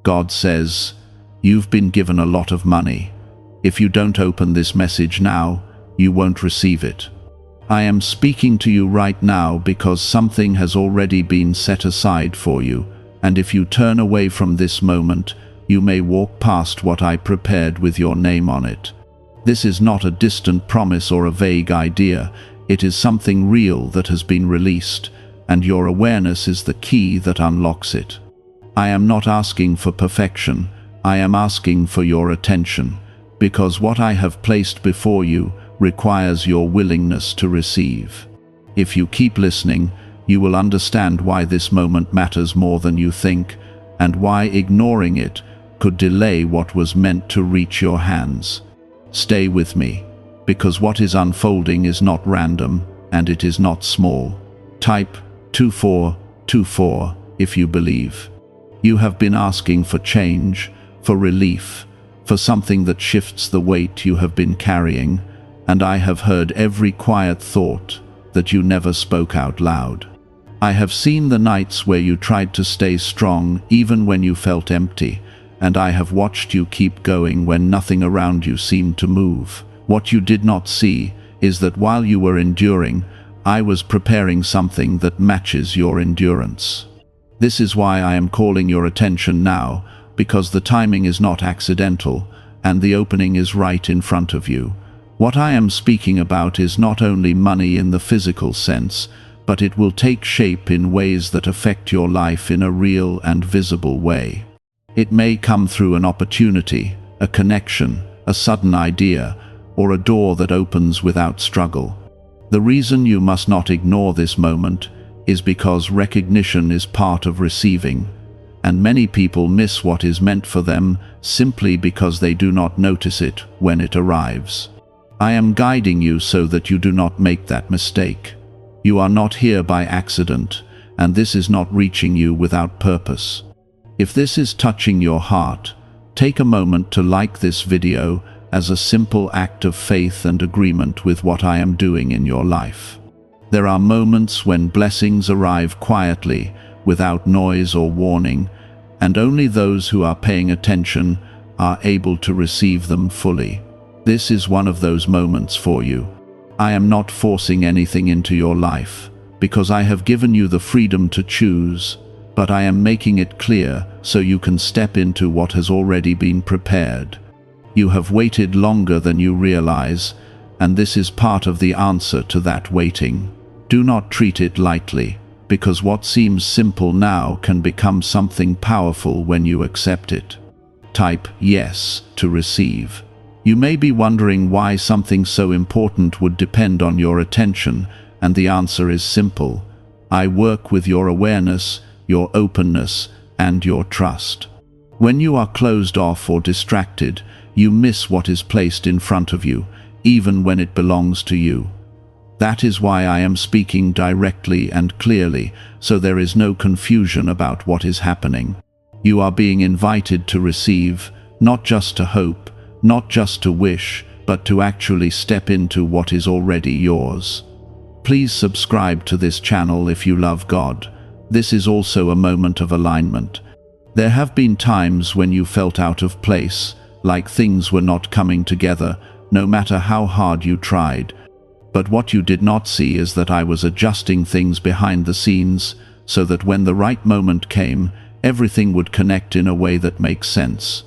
God says, "You've been given a lot of money. If you don't open this message now, you won't receive it." I am speaking to you right now because something has already been set aside for you, and if you turn away from this moment, you may walk past what I prepared with your name on it. This is not a distant promise or a vague idea. It is something real that has been released, and your awareness is the key that unlocks it. I am not asking for perfection. I am asking for your attention, because what I have placed before you requires your willingness to receive. If you keep listening, you will understand why this moment matters more than you think, and why ignoring it could delay what was meant to reach your hands. Stay with me, because what is unfolding is not random, and it is not small. Type 2424 if you believe. You have been asking for change, for relief, for something that shifts the weight you have been carrying, and I have heard every quiet thought that you never spoke out loud. I have seen the nights where you tried to stay strong even when you felt empty, and I have watched you keep going when nothing around you seemed to move. What you did not see is that while you were enduring, I was preparing something that matches your endurance. This is why I am calling your attention now, because the timing is not accidental, and the opening is right in front of you. What I am speaking about is not only money in the physical sense, but it will take shape in ways that affect your life in a real and visible way. It may come through an opportunity, a connection, a sudden idea, or a door that opens without struggle. The reason you must not ignore this moment is because recognition is part of receiving, and many people miss what is meant for them simply because they do not notice it when it arrives. I am guiding you so that you do not make that mistake. You are not here by accident, and this is not reaching you without purpose. If this is touching your heart, take a moment to like this video as a simple act of faith and agreement with what I am doing in your life. There are moments when blessings arrive quietly, without noise or warning, and only those who are paying attention are able to receive them fully. This is one of those moments for you. I am not forcing anything into your life, because I have given you the freedom to choose, but I am making it clear so you can step into what has already been prepared. You have waited longer than you realize, and this is part of the answer to that waiting. Do not treat it lightly, because what seems simple now can become something powerful when you accept it. Type yes to receive. You may be wondering why something so important would depend on your attention, and the answer is simple. I work with your awareness, your openness, and your trust. When you are closed off or distracted, you miss what is placed in front of you, even when it belongs to you. That is why I am speaking directly and clearly, so there is no confusion about what is happening. You are being invited to receive, not just to hope, not just to wish, but to actually step into what is already yours. Please subscribe to this channel if you love God. This is also a moment of alignment. There have been times when you felt out of place, like things were not coming together, no matter how hard you tried. But what you did not see is that I was adjusting things behind the scenes, so that when the right moment came, everything would connect in a way that makes sense.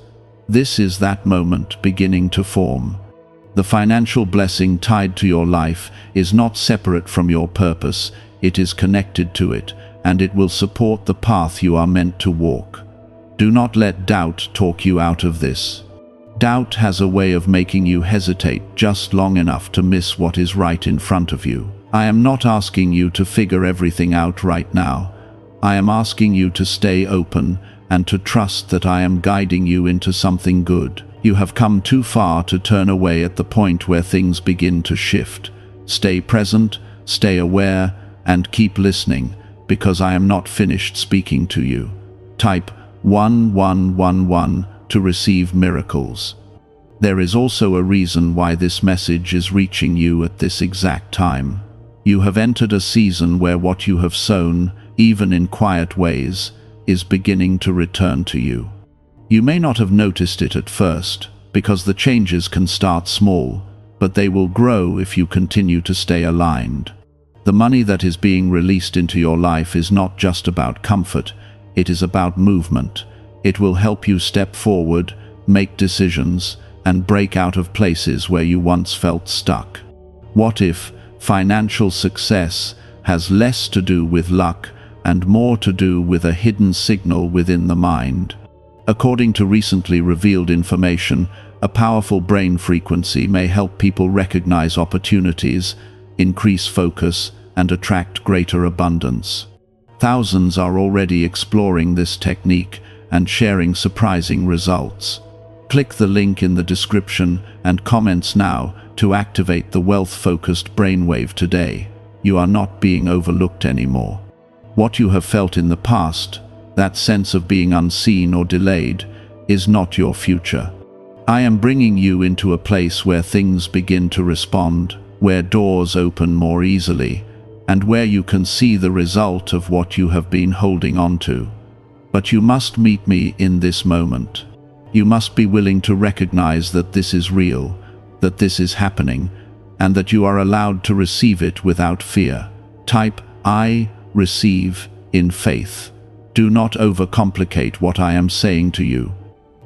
This is that moment beginning to form. The financial blessing tied to your life is not separate from your purpose, it is connected to it, and it will support the path you are meant to walk. Do not let doubt talk you out of this. Doubt has a way of making you hesitate just long enough to miss what is right in front of you. I am not asking you to figure everything out right now. I am asking you to stay open and to trust that I am guiding you into something good. You have come too far to turn away at the point where things begin to shift. Stay present, stay aware, and keep listening, because I am not finished speaking to you. Type 1111 to receive miracles. There is also a reason why this message is reaching you at this exact time. You have entered a season where what you have sown, even in quiet ways, is beginning to return to you. You may not have noticed it at first, because the changes can start small, but they will grow if you continue to stay aligned. The money that is being released into your life is not just about comfort, it is about movement. It will help you step forward, make decisions, and break out of places where you once felt stuck. What if financial success has less to do with luck and more to do with a hidden signal within the mind? According to recently revealed information, a powerful brain frequency may help people recognize opportunities, increase focus, and attract greater abundance. Thousands are already exploring this technique and sharing surprising results. Click the link in the description and comments now to activate the wealth-focused brainwave today. You are not being overlooked anymore. What you have felt in the past, that sense of being unseen or delayed, is not your future. I am bringing you into a place where things begin to respond, where doors open more easily, and where you can see the result of what you have been holding on to. But you must meet me in this moment. You must be willing to recognize that this is real, that this is happening, and that you are allowed to receive it without fear. Type "I receive" in faith. Do not overcomplicate what I am saying to you.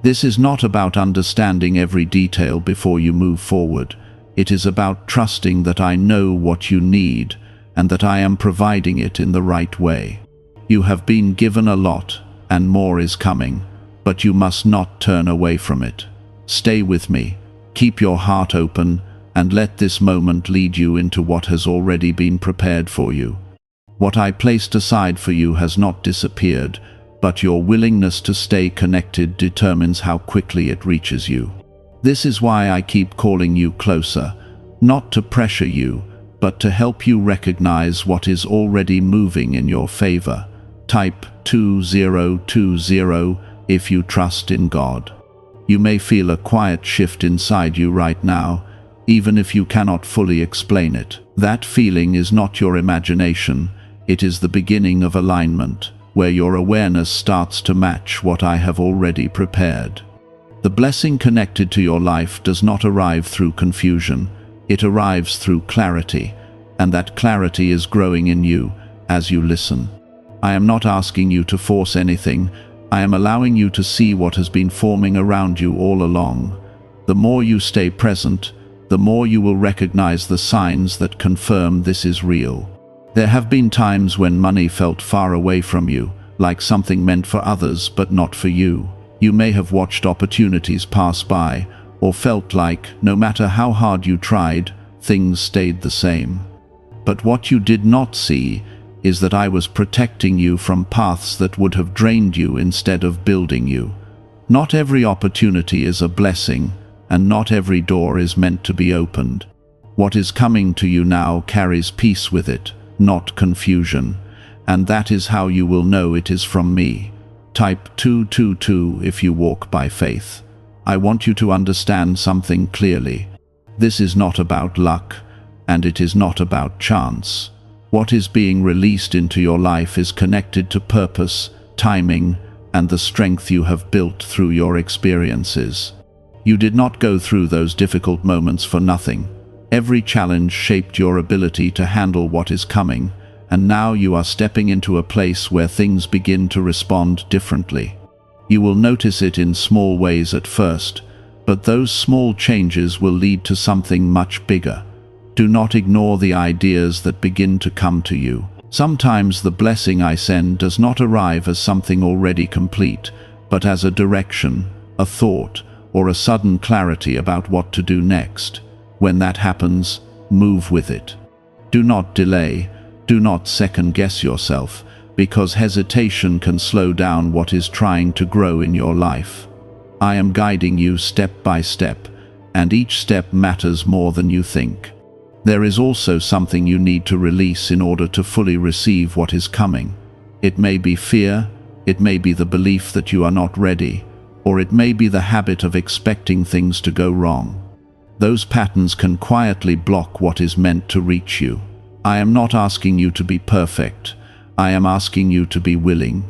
This is not about understanding every detail before you move forward. It is about trusting that I know what you need and that I am providing it in the right way. You have been given a lot, and more is coming, but you must not turn away from it. Stay with me, keep your heart open, and let this moment lead you into what has already been prepared for you. What I placed aside for you has not disappeared, but your willingness to stay connected determines how quickly it reaches you. This is why I keep calling you closer, not to pressure you, but to help you recognize what is already moving in your favor. Type 2020 if you trust in God. You may feel a quiet shift inside you right now, even if you cannot fully explain it. That feeling is not your imagination, it is the beginning of alignment, where your awareness starts to match what I have already prepared. The blessing connected to your life does not arrive through confusion, it arrives through clarity, and that clarity is growing in you as you listen. I am not asking you to force anything, I am allowing you to see what has been forming around you all along. The more you stay present, the more you will recognize the signs that confirm this is real. There have been times when money felt far away from you, like something meant for others but not for you. You may have watched opportunities pass by, or felt like, no matter how hard you tried, things stayed the same. But what you did not see is that I was protecting you from paths that would have drained you instead of building you. Not every opportunity is a blessing, and not every door is meant to be opened. What is coming to you now carries peace with it, not confusion, and that is how you will know it is from me. Type 222 if you walk by faith. I want you to understand something clearly. This is not about luck, and it is not about chance. What is being released into your life is connected to purpose, timing, and the strength you have built through your experiences. You did not go through those difficult moments for nothing. Every challenge shaped your ability to handle what is coming, and now you are stepping into a place where things begin to respond differently. You will notice it in small ways at first, but those small changes will lead to something much bigger. Do not ignore the ideas that begin to come to you. Sometimes the blessing I send does not arrive as something already complete, but as a direction, a thought, or a sudden clarity about what to do next. When that happens, move with it. Do not delay, do not second-guess yourself, because hesitation can slow down what is trying to grow in your life. I am guiding you step by step, and each step matters more than you think. There is also something you need to release in order to fully receive what is coming. It may be fear, it may be the belief that you are not ready, or it may be the habit of expecting things to go wrong. Those patterns can quietly block what is meant to reach you. I am not asking you to be perfect. I am asking you to be willing.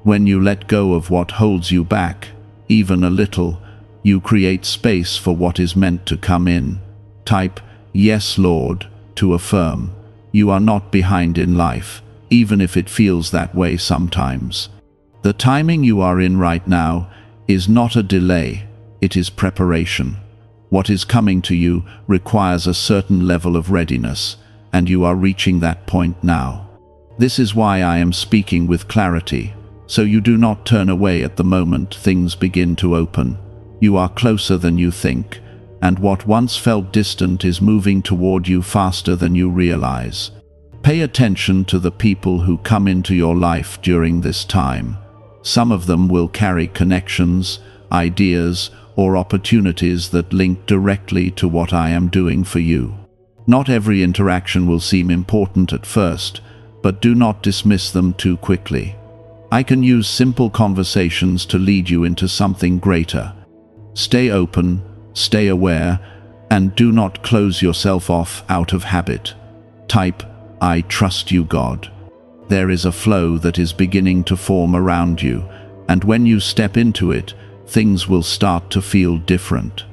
When you let go of what holds you back, even a little, you create space for what is meant to come in. Type, "Yes, Lord," to affirm. You are not behind in life, even if it feels that way sometimes. The timing you are in right now is not a delay, it is preparation. What is coming to you requires a certain level of readiness, and you are reaching that point now. This is why I am speaking with clarity, so you do not turn away at the moment things begin to open. You are closer than you think, and what once felt distant is moving toward you faster than you realize. Pay attention to the people who come into your life during this time. Some of them will carry connections, ideas, or opportunities that link directly to what I am doing for you. Not every interaction will seem important at first, but do not dismiss them too quickly. I can use simple conversations to lead you into something greater. Stay open, stay aware, and do not close yourself off out of habit. Type, "I trust you, God." There is a flow that is beginning to form around you, and when you step into it, things will start to feel different.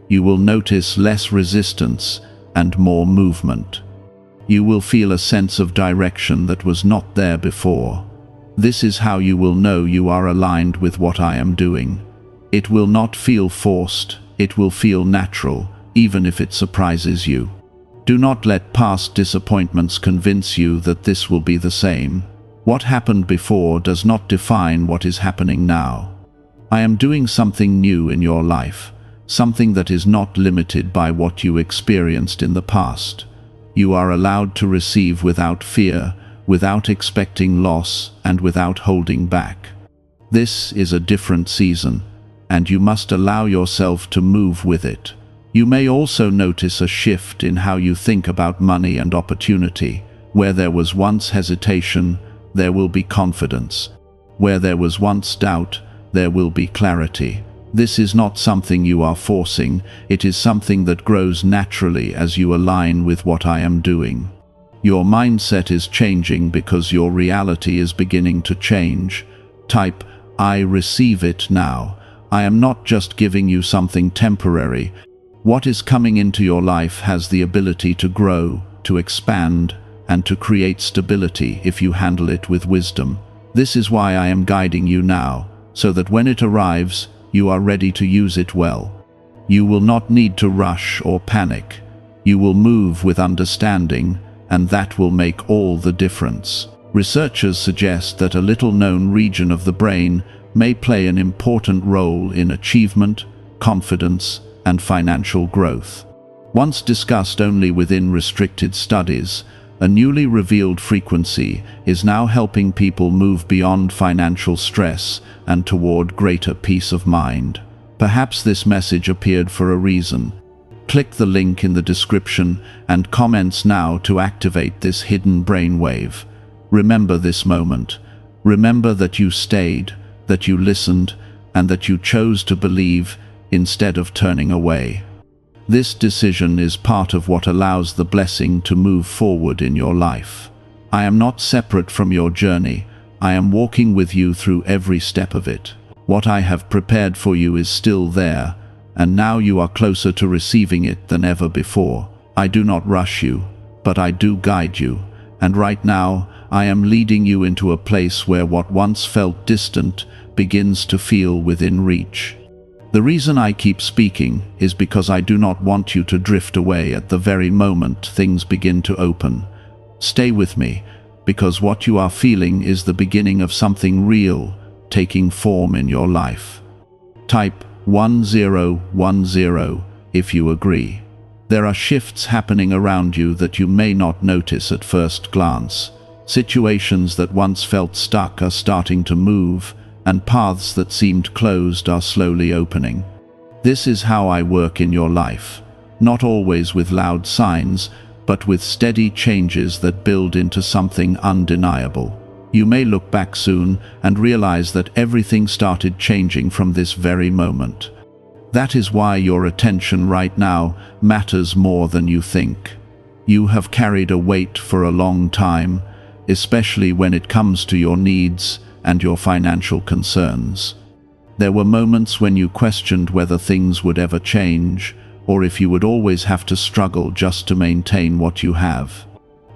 You will notice less resistance and more movement. You will feel a sense of direction that was not there before. This is how you will know you are aligned with what I am doing. It will not feel forced, it will feel natural, even if it surprises you. Do not let past disappointments convince you that this will be the same. What happened before does not define what is happening now. I am doing something new in your life, something that is not limited by what you experienced in the past. You are allowed to receive without fear, without expecting loss, and without holding back. This is a different season, and you must allow yourself to move with it. You may also notice a shift in how you think about money and opportunity. Where there was once hesitation, there will be confidence. Where there was once doubt, there will be clarity. This is not something you are forcing, it is something that grows naturally as you align with what I am doing. Your mindset is changing because your reality is beginning to change. Type, "I receive it now." I am not just giving you something temporary. What is coming into your life has the ability to grow, to expand, and to create stability if you handle it with wisdom. This is why I am guiding you now, so that when it arrives, you are ready to use it well. You will not need to rush or panic. You will move with understanding, and that will make all the difference. Researchers suggest that a little-known region of the brain may play an important role in achievement, confidence, and financial growth. Once discussed only within restricted studies, a newly revealed frequency is now helping people move beyond financial stress and toward greater peace of mind. Perhaps this message appeared for a reason. Click the link in the description and comments now to activate this hidden brainwave. Remember this moment. Remember that you stayed, that you listened, and that you chose to believe instead of turning away. This decision is part of what allows the blessing to move forward in your life. I am not separate from your journey. I am walking with you through every step of it. What I have prepared for you is still there, and now you are closer to receiving it than ever before. I do not rush you, but I do guide you, and right now I am leading you into a place where what once felt distant begins to feel within reach. The reason I keep speaking is because I do not want you to drift away at the very moment things begin to open. Stay with me, because what you are feeling is the beginning of something real taking form in your life. Type 1010 if you agree. There are shifts happening around you that you may not notice at first glance. Situations that once felt stuck are starting to move, and paths that seemed closed are slowly opening. This is how I work in your life, not always with loud signs, but with steady changes that build into something undeniable. You may look back soon and realize that everything started changing from this very moment. That is why your attention right now matters more than you think. You have carried a weight for a long time, especially when it comes to your needs and your financial concerns. There were moments when you questioned whether things would ever change, or if you would always have to struggle just to maintain what you have.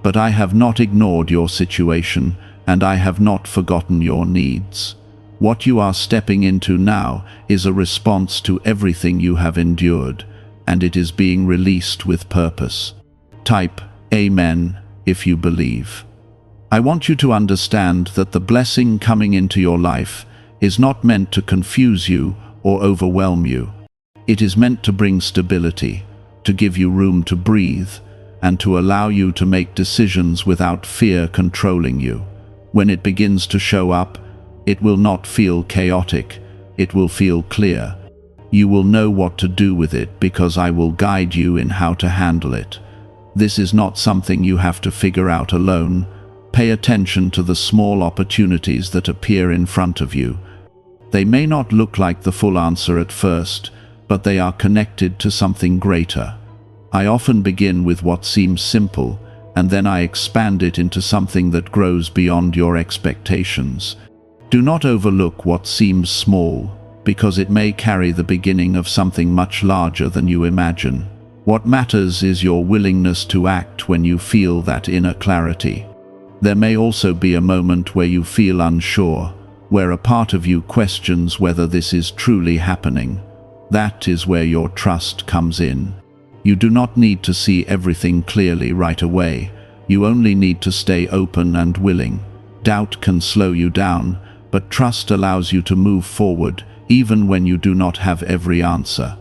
But I have not ignored your situation, and I have not forgotten your needs. What you are stepping into now is a response to everything you have endured, and it is being released with purpose. Type Amen if you believe. I want you to understand that the blessing coming into your life is not meant to confuse you or overwhelm you. It is meant to bring stability, to give you room to breathe, and to allow you to make decisions without fear controlling you. When it begins to show up, it will not feel chaotic, it will feel clear. You will know what to do with it because I will guide you in how to handle it. This is not something you have to figure out alone. Pay attention to the small opportunities that appear in front of you. They may not look like the full answer at first, but they are connected to something greater. I often begin with what seems simple, and then I expand it into something that grows beyond your expectations. Do not overlook what seems small, because it may carry the beginning of something much larger than you imagine. What matters is your willingness to act when you feel that inner clarity. There may also be a moment where you feel unsure, where a part of you questions whether this is truly happening. That is where your trust comes in. You do not need to see everything clearly right away. You only need to stay open and willing. Doubt can slow you down, but trust allows you to move forward, even when you do not have every answer.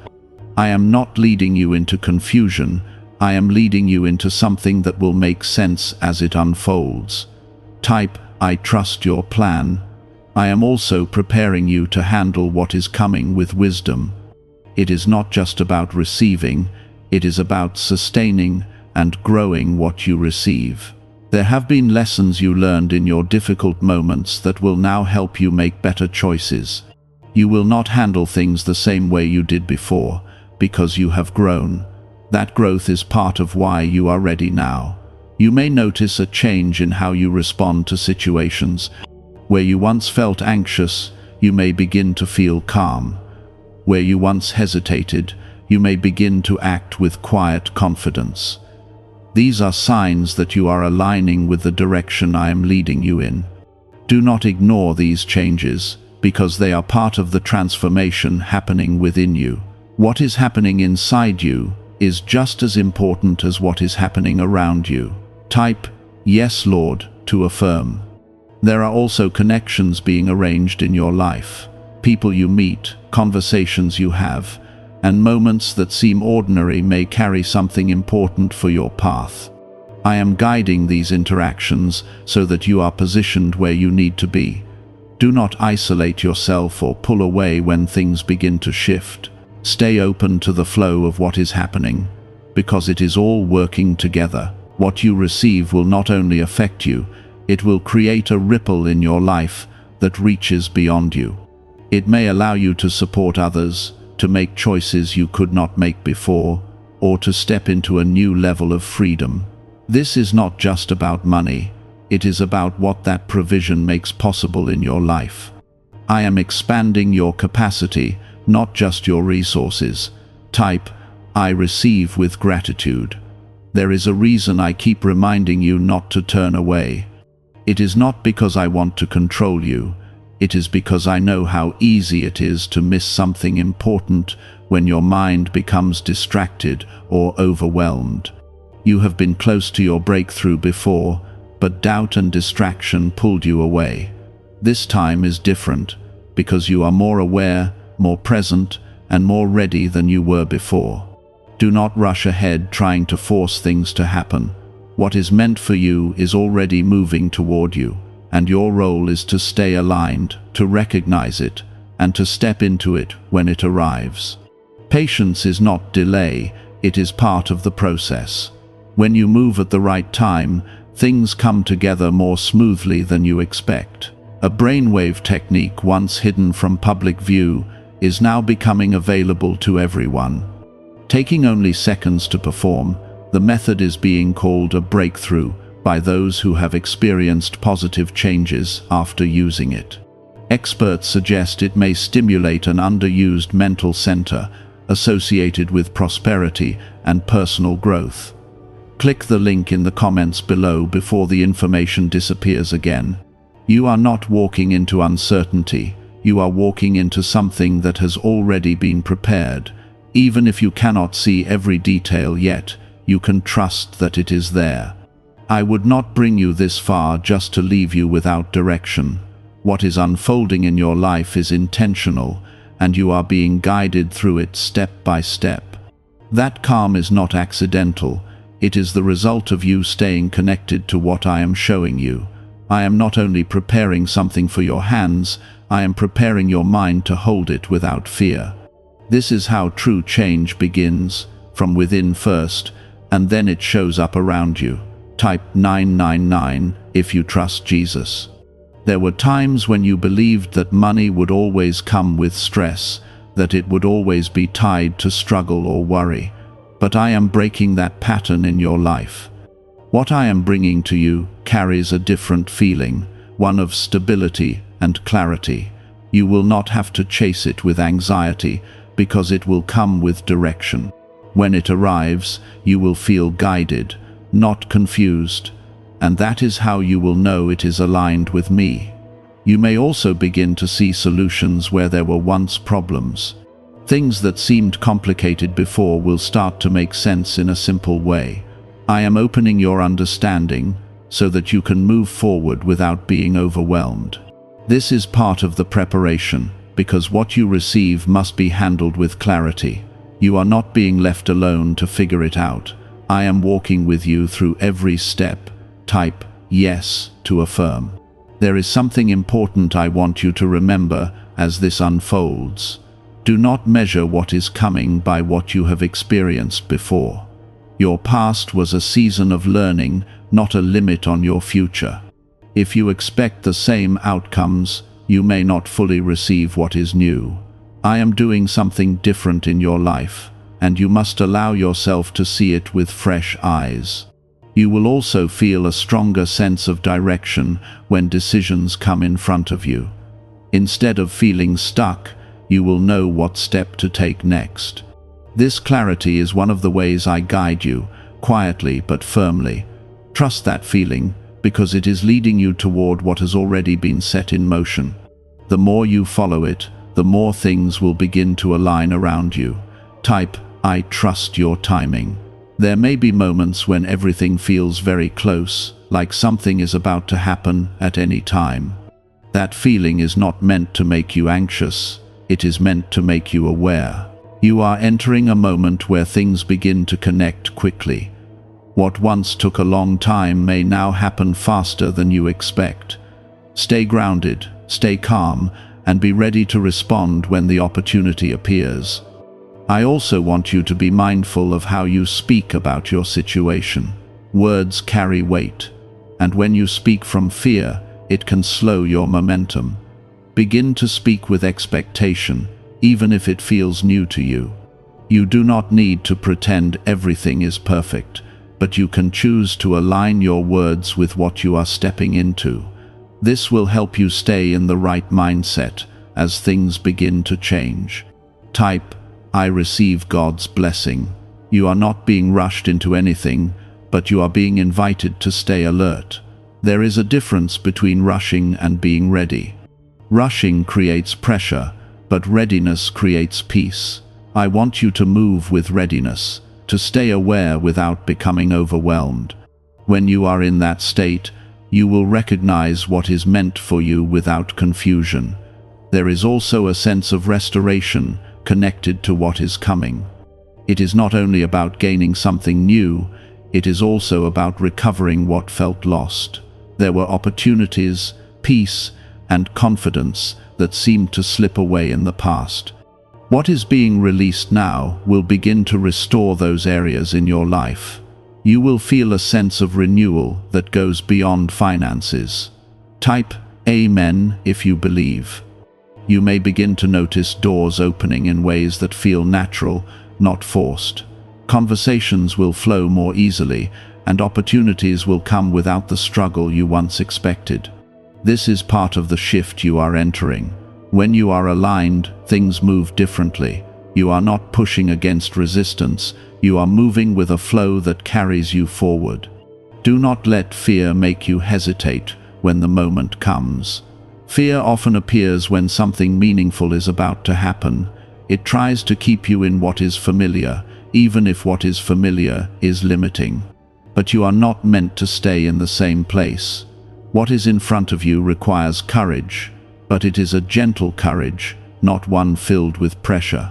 I am not leading you into confusion. I am leading you into something that will make sense as it unfolds. Type, I trust your plan. I am also preparing you to handle what is coming with wisdom. It is not just about receiving, it is about sustaining and growing what you receive. There have been lessons you learned in your difficult moments that will now help you make better choices. You will not handle things the same way you did before, because you have grown. That growth is part of why you are ready now. You may notice a change in how you respond to situations. Where you once felt anxious, you may begin to feel calm. Where you once hesitated, you may begin to act with quiet confidence. These are signs that you are aligning with the direction I am leading you in. Do not ignore these changes, because they are part of the transformation happening within you. What is happening inside you is just as important as what is happening around you. Type, Yes, Lord, to affirm. There are also connections being arranged in your life. People you meet, conversations you have, and moments that seem ordinary may carry something important for your path. I am guiding these interactions so that you are positioned where you need to be. Do not isolate yourself or pull away when things begin to shift. Stay open to the flow of what is happening, because it is all working together. What you receive will not only affect you, it will create a ripple in your life that reaches beyond you. It may allow you to support others, to make choices you could not make before, or to step into a new level of freedom. This is not just about money, it is about what that provision makes possible in your life. I am expanding your capacity, not just your resources. Type, I receive with gratitude. There is a reason I keep reminding you not to turn away. It is not because I want to control you. It is because I know how easy it is to miss something important when your mind becomes distracted or overwhelmed. You have been close to your breakthrough before, but doubt and distraction pulled you away. This time is different, because you are more aware, more present, and more ready than you were before. Do not rush ahead trying to force things to happen. What is meant for you is already moving toward you, and your role is to stay aligned, to recognize it, and to step into it when it arrives. Patience is not delay, it is part of the process. When you move at the right time, things come together more smoothly than you expect. A brainwave technique once hidden from public view is now becoming available to everyone. Taking only seconds to perform, the method is being called a breakthrough by those who have experienced positive changes after using it. Experts suggest it may stimulate an underused mental center associated with prosperity and personal growth. Click the link in the comments below before the information disappears again. You are not walking into uncertainty. You are walking into something that has already been prepared. Even if you cannot see every detail yet, you can trust that it is there. I would not bring you this far just to leave you without direction. What is unfolding in your life is intentional, and you are being guided through it step by step. That calm is not accidental. It is the result of you staying connected to what I am showing you. I am not only preparing something for your hands, I am preparing your mind to hold it without fear. This is how true change begins, from within first, and then it shows up around you. Type 999 if you trust Jesus. There were times when you believed that money would always come with stress, that it would always be tied to struggle or worry. But I am breaking that pattern in your life. What I am bringing to you carries a different feeling, one of stability and clarity. You will not have to chase it with anxiety, because it will come with direction. When it arrives, you will feel guided, not confused, and that is how you will know it is aligned with me. You may also begin to see solutions where there were once problems. Things that seemed complicated before will start to make sense in a simple way. I am opening your understanding so that you can move forward without being overwhelmed. This is part of the preparation, because what you receive must be handled with clarity. You are not being left alone to figure it out. I am walking with you through every step. Type yes to affirm. There is something important I want you to remember as this unfolds. Do not measure what is coming by what you have experienced before. Your past was a season of learning, not a limit on your future. If you expect the same outcomes, you may not fully receive what is new. I am doing something different in your life, and you must allow yourself to see it with fresh eyes. You will also feel a stronger sense of direction when decisions come in front of you. Instead of feeling stuck, you will know what step to take next. This clarity is one of the ways I guide you, quietly but firmly. Trust that feeling, because it is leading you toward what has already been set in motion. The more you follow it, the more things will begin to align around you. Type, I trust your timing. There may be moments when everything feels very close, like something is about to happen at any time. That feeling is not meant to make you anxious, it is meant to make you aware. You are entering a moment where things begin to connect quickly. What once took a long time may now happen faster than you expect. Stay grounded, stay calm, and be ready to respond when the opportunity appears. I also want you to be mindful of how you speak about your situation. Words carry weight, and when you speak from fear, it can slow your momentum. Begin to speak with expectation, even if it feels new to you. You do not need to pretend everything is perfect, but you can choose to align your words with what you are stepping into. This will help you stay in the right mindset as things begin to change. Type, I receive God's blessing. You are not being rushed into anything, but you are being invited to stay alert. There is a difference between rushing and being ready. Rushing creates pressure, but readiness creates peace. I want you to move with readiness, to stay aware without becoming overwhelmed. When you are in that state, you will recognize what is meant for you without confusion. There is also a sense of restoration connected to what is coming. It is not only about gaining something new, it is also about recovering what felt lost. There were opportunities, peace, and confidence that seemed to slip away in the past. What is being released now will begin to restore those areas in your life. You will feel a sense of renewal that goes beyond finances. Type Amen if you believe. You may begin to notice doors opening in ways that feel natural, not forced. Conversations will flow more easily, and opportunities will come without the struggle you once expected. This is part of the shift you are entering. When you are aligned, things move differently. You are not pushing against resistance. You are moving with a flow that carries you forward. Do not let fear make you hesitate when the moment comes. Fear often appears when something meaningful is about to happen. It tries to keep you in what is familiar, even if what is familiar is limiting. But you are not meant to stay in the same place. What is in front of you requires courage, but it is a gentle courage, not one filled with pressure.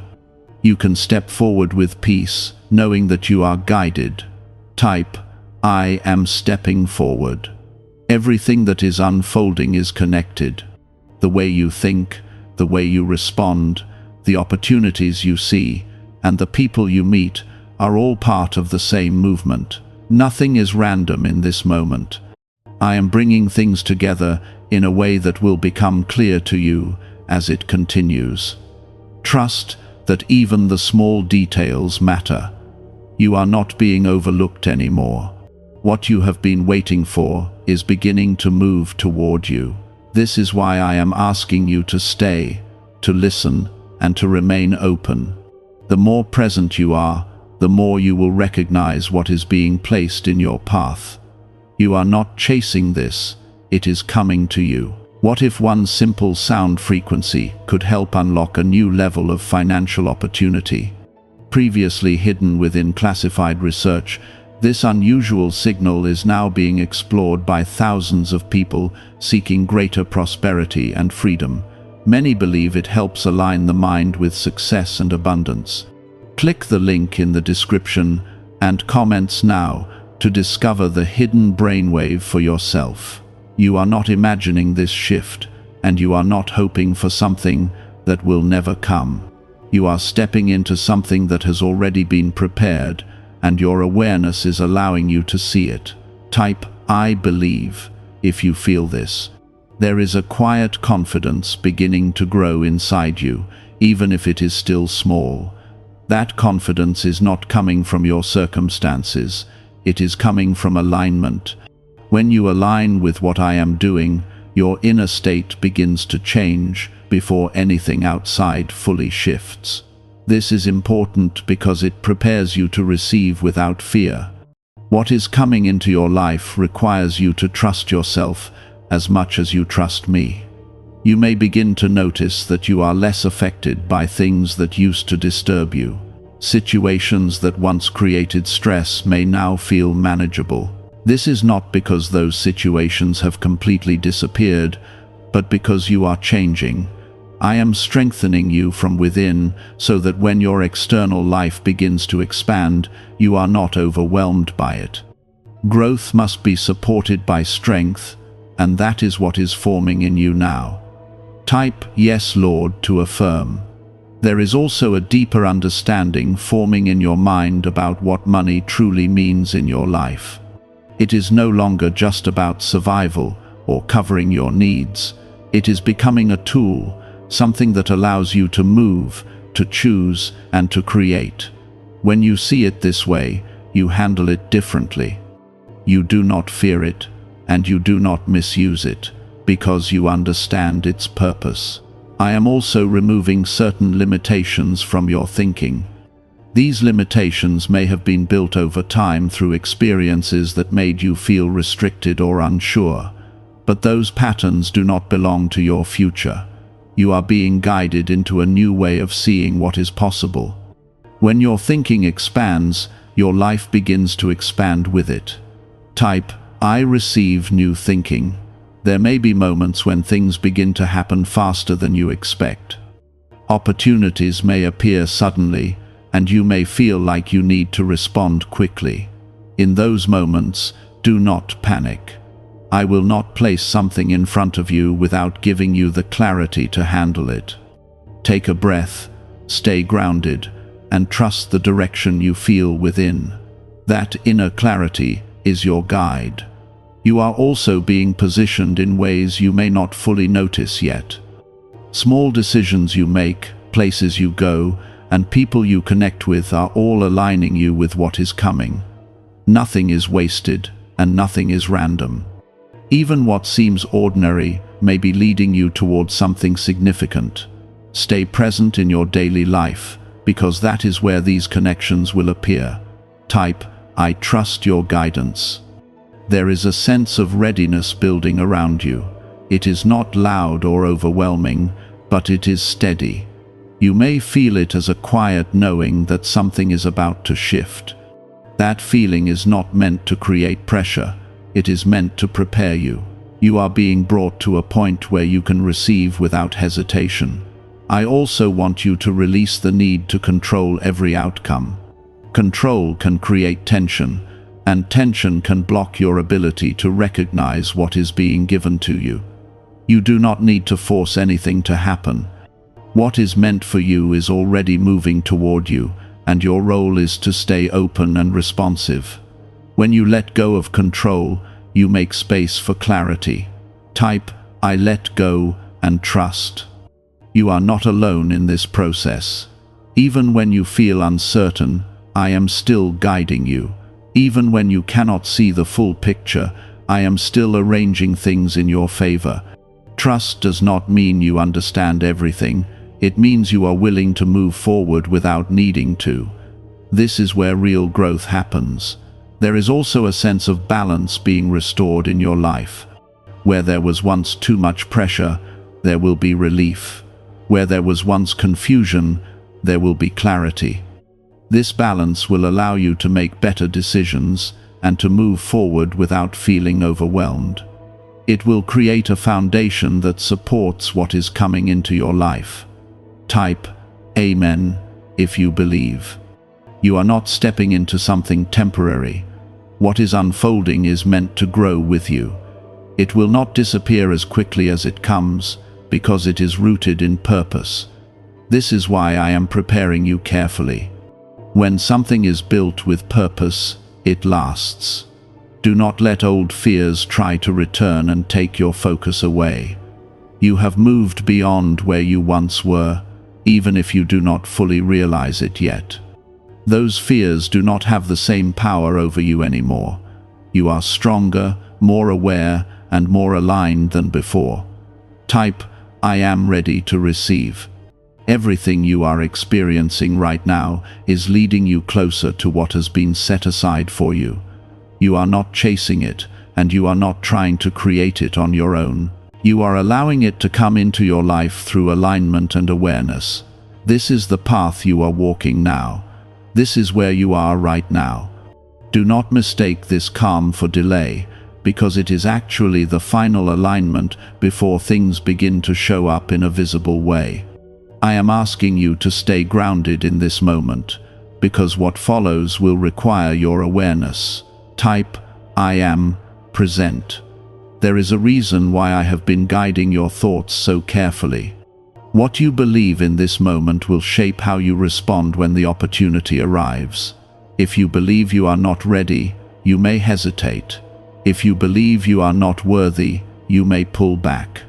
You can step forward with peace, knowing that you are guided. Type, I am stepping forward. Everything that is unfolding is connected. The way you think, the way you respond, the opportunities you see, and the people you meet are all part of the same movement. Nothing is random in this moment. I am bringing things together in a way that will become clear to you as it continues. Trust that even the small details matter. You are not being overlooked anymore. What you have been waiting for is beginning to move toward you. This is why I am asking you to stay, to listen, and to remain open. The more present you are, the more you will recognize what is being placed in your path. You are not chasing this, it is coming to you. What if one simple sound frequency could help unlock a new level of financial opportunity? Previously hidden within classified research, this unusual signal is now being explored by thousands of people seeking greater prosperity and freedom. Many believe it helps align the mind with success and abundance. Click the link in the description and comments now to discover the hidden brainwave for yourself. You are not imagining this shift, and you are not hoping for something that will never come. You are stepping into something that has already been prepared, and your awareness is allowing you to see it. Type, I believe, if you feel this. There is a quiet confidence beginning to grow inside you, even if it is still small. That confidence is not coming from your circumstances. It is coming from alignment. When you align with what I am doing, your inner state begins to change before anything outside fully shifts. This is important because it prepares you to receive without fear. What is coming into your life requires you to trust yourself as much as you trust me. You may begin to notice that you are less affected by things that used to disturb you. Situations that once created stress may now feel manageable. This is not because those situations have completely disappeared, but because you are changing. I am strengthening you from within so that when your external life begins to expand, you are not overwhelmed by it. Growth must be supported by strength, and that is what is forming in you now. Type Yes, Lord to affirm. There is also a deeper understanding forming in your mind about what money truly means in your life. It is no longer just about survival or covering your needs. It is becoming a tool, something that allows you to move, to choose, and to create. When you see it this way, you handle it differently. You do not fear it, and you do not misuse it, because you understand its purpose. I am also removing certain limitations from your thinking. These limitations may have been built over time through experiences that made you feel restricted or unsure, but those patterns do not belong to your future. You are being guided into a new way of seeing what is possible. When your thinking expands, your life begins to expand with it. Type, I receive new thinking. There may be moments when things begin to happen faster than you expect. Opportunities may appear suddenly, and you may feel like you need to respond quickly. In those moments, do not panic. I will not place something in front of you without giving you the clarity to handle it. Take a breath, stay grounded, and trust the direction you feel within. That inner clarity is your guide. You are also being positioned in ways you may not fully notice yet. Small decisions you make, places you go, and people you connect with are all aligning you with what is coming. Nothing is wasted, and nothing is random. Even what seems ordinary may be leading you towards something significant. Stay present in your daily life, because that is where these connections will appear. Type, I trust your guidance. There is a sense of readiness building around you. It is not loud or overwhelming, but it is steady. You may feel it as a quiet knowing that something is about to shift. That feeling is not meant to create pressure. It is meant to prepare you. You are being brought to a point where you can receive without hesitation. I also want you to release the need to control every outcome. Control can create tension, and tension can block your ability to recognize what is being given to you. You do not need to force anything to happen. What is meant for you is already moving toward you, and your role is to stay open and responsive. When you let go of control, you make space for clarity. Type, I let go and trust. You are not alone in this process. Even when you feel uncertain, I am still guiding you. Even when you cannot see the full picture, I am still arranging things in your favor. Trust does not mean you understand everything. It means you are willing to move forward without needing to. This is where real growth happens. There is also a sense of balance being restored in your life. Where there was once too much pressure, there will be relief. Where there was once confusion, there will be clarity. This balance will allow you to make better decisions and to move forward without feeling overwhelmed. It will create a foundation that supports what is coming into your life. Type, Amen, if you believe. You are not stepping into something temporary. What is unfolding is meant to grow with you. It will not disappear as quickly as it comes, because it is rooted in purpose. This is why I am preparing you carefully. When something is built with purpose, it lasts. Do not let old fears try to return and take your focus away. You have moved beyond where you once were, even if you do not fully realize it yet. Those fears do not have the same power over you anymore. You are stronger, more aware, and more aligned than before. Type, I am ready to receive. Everything you are experiencing right now is leading you closer to what has been set aside for you. You are not chasing it, and you are not trying to create it on your own. You are allowing it to come into your life through alignment and awareness. This is the path you are walking now. This is where you are right now. Do not mistake this calm for delay, because it is actually the final alignment before things begin to show up in a visible way. I am asking you to stay grounded in this moment, because what follows will require your awareness. Type, I am present. There is a reason why I have been guiding your thoughts so carefully. What you believe in this moment will shape how you respond when the opportunity arrives. If you believe you are not ready, you may hesitate. If you believe you are not worthy, you may pull back.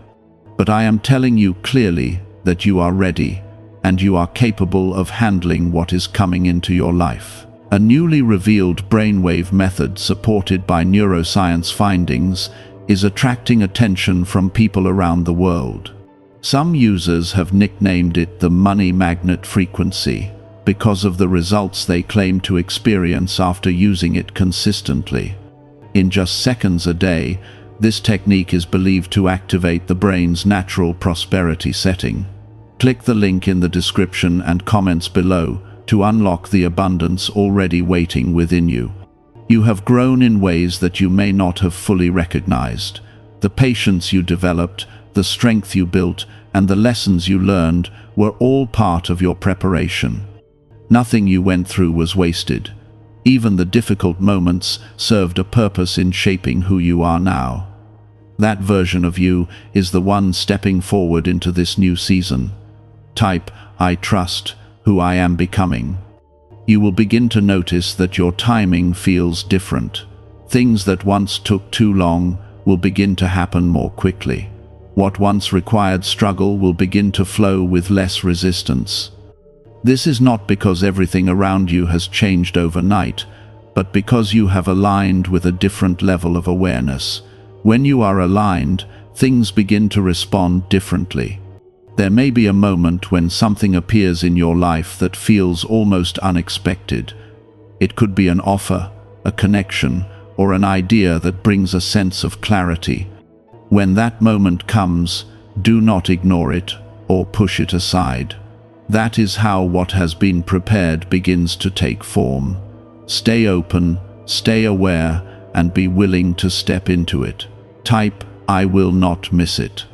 But I am telling you clearly that you are ready, and you are capable of handling what is coming into your life. A newly revealed brainwave method supported by neuroscience findings is attracting attention from people around the world. Some users have nicknamed it the money magnet frequency because of the results they claim to experience after using it consistently. In just seconds a day, this technique is believed to activate the brain's natural prosperity setting. Click the link in the description and comments below to unlock the abundance already waiting within you. You have grown in ways that you may not have fully recognized. The patience you developed, the strength you built, and the lessons you learned were all part of your preparation. Nothing you went through was wasted. Even the difficult moments served a purpose in shaping who you are now. That version of you is the one stepping forward into this new season. Type, I trust who I am becoming. You will begin to notice that your timing feels different. Things that once took too long will begin to happen more quickly. What once required struggle will begin to flow with less resistance. This is not because everything around you has changed overnight, but because you have aligned with a different level of awareness. When you are aligned, things begin to respond differently. There may be a moment when something appears in your life that feels almost unexpected. It could be an offer, a connection, or an idea that brings a sense of clarity. When that moment comes, do not ignore it or push it aside. That is how what has been prepared begins to take form. Stay open, stay aware, and be willing to step into it. Type, "I will not miss it."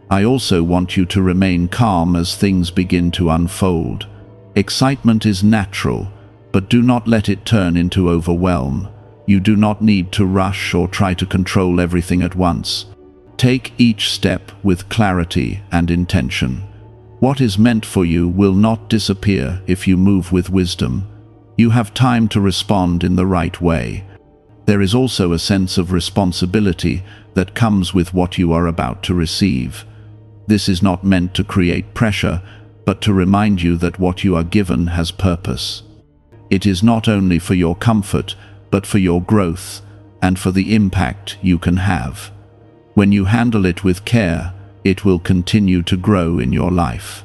I also want you to remain calm as things begin to unfold. Excitement is natural, but do not let it turn into overwhelm. You do not need to rush or try to control everything at once. Take each step with clarity and intention. What is meant for you will not disappear if you move with wisdom. You have time to respond in the right way. There is also a sense of responsibility that comes with what you are about to receive. This is not meant to create pressure, but to remind you that what you are given has purpose. It is not only for your comfort, but for your growth and for the impact you can have. When you handle it with care, it will continue to grow in your life.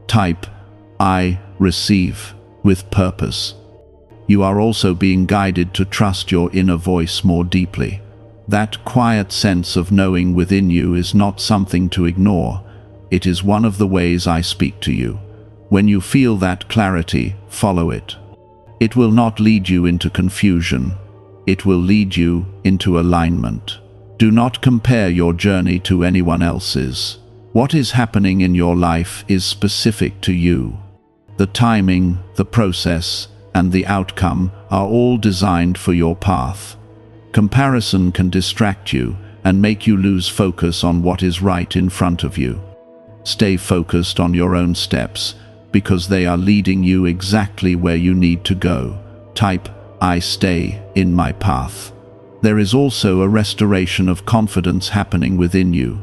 Type, "I receive," with purpose. You are also being guided to trust your inner voice more deeply. That quiet sense of knowing within you is not something to ignore. It is one of the ways I speak to you. When you feel that clarity, follow it. It will not lead you into confusion. It will lead you into alignment. Do not compare your journey to anyone else's. What is happening in your life is specific to you. The timing, the process, and the outcome are all designed for your path. Comparison can distract you and make you lose focus on what is right in front of you. Stay focused on your own steps, because they are leading you exactly where you need to go. Type, "I stay in my path." There is also a restoration of confidence happening within you.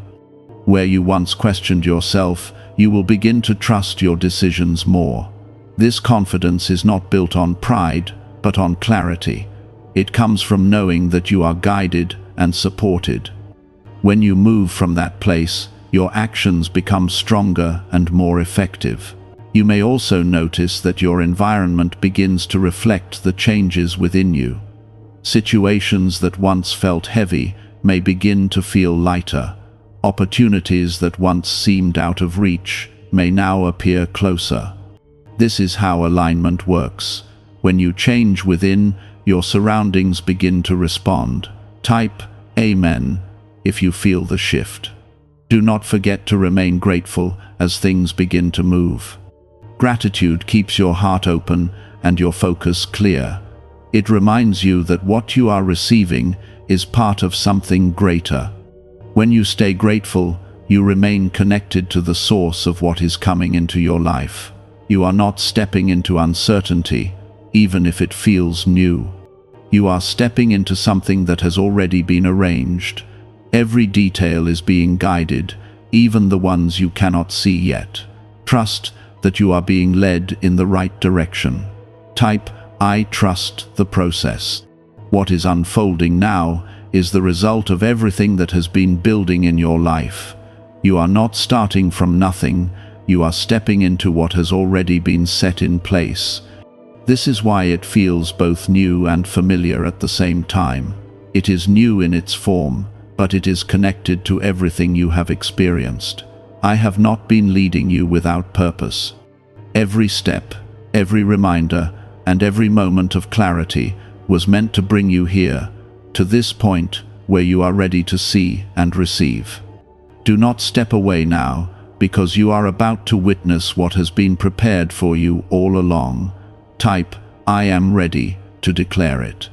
Where you once questioned yourself, you will begin to trust your decisions more. This confidence is not built on pride, but on clarity. It comes from knowing that you are guided and supported. When you move from that place, your actions become stronger and more effective. You may also notice that your environment begins to reflect the changes within you. Situations that once felt heavy may begin to feel lighter. Opportunities that once seemed out of reach may now appear closer. This is how alignment works. When you change within, your surroundings begin to respond. Type, "Amen," if you feel the shift. Do not forget to remain grateful as things begin to move. Gratitude keeps your heart open and your focus clear. It reminds you that what you are receiving is part of something greater. When you stay grateful, you remain connected to the source of what is coming into your life. You are not stepping into uncertainty, even if it feels new. You are stepping into something that has already been arranged. Every detail is being guided, even the ones you cannot see yet. Trust that you are being led in the right direction. Type, "I trust the process." What is unfolding now is the result of everything that has been building in your life. You are not starting from nothing, you are stepping into what has already been set in place. This is why it feels both new and familiar at the same time. It is new in its form, but it is connected to everything you have experienced. I have not been leading you without purpose. Every step, every reminder, and every moment of clarity was meant to bring you here, to this point where you are ready to see and receive. Do not step away now, because you are about to witness what has been prepared for you all along. Type, "I am ready," to declare it.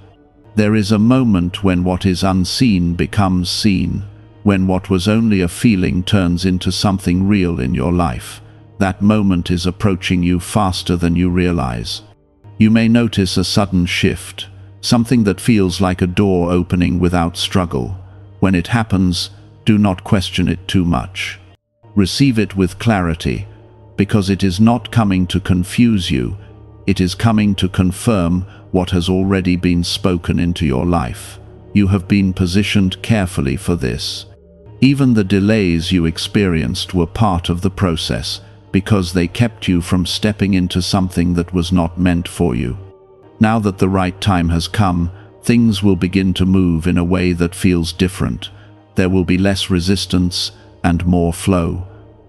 There is a moment when what is unseen becomes seen, when what was only a feeling turns into something real in your life. That moment is approaching you faster than you realize. You may notice a sudden shift, something that feels like a door opening without struggle. When it happens, do not question it too much. Receive it with clarity, because it is not coming to confuse you, it is coming to confirm what has already been spoken into your life. You have been positioned carefully for this. Even the delays you experienced were part of the process, because they kept you from stepping into something that was not meant for you. Now that the right time has come, things will begin to move in a way that feels different. There will be less resistance and more flow.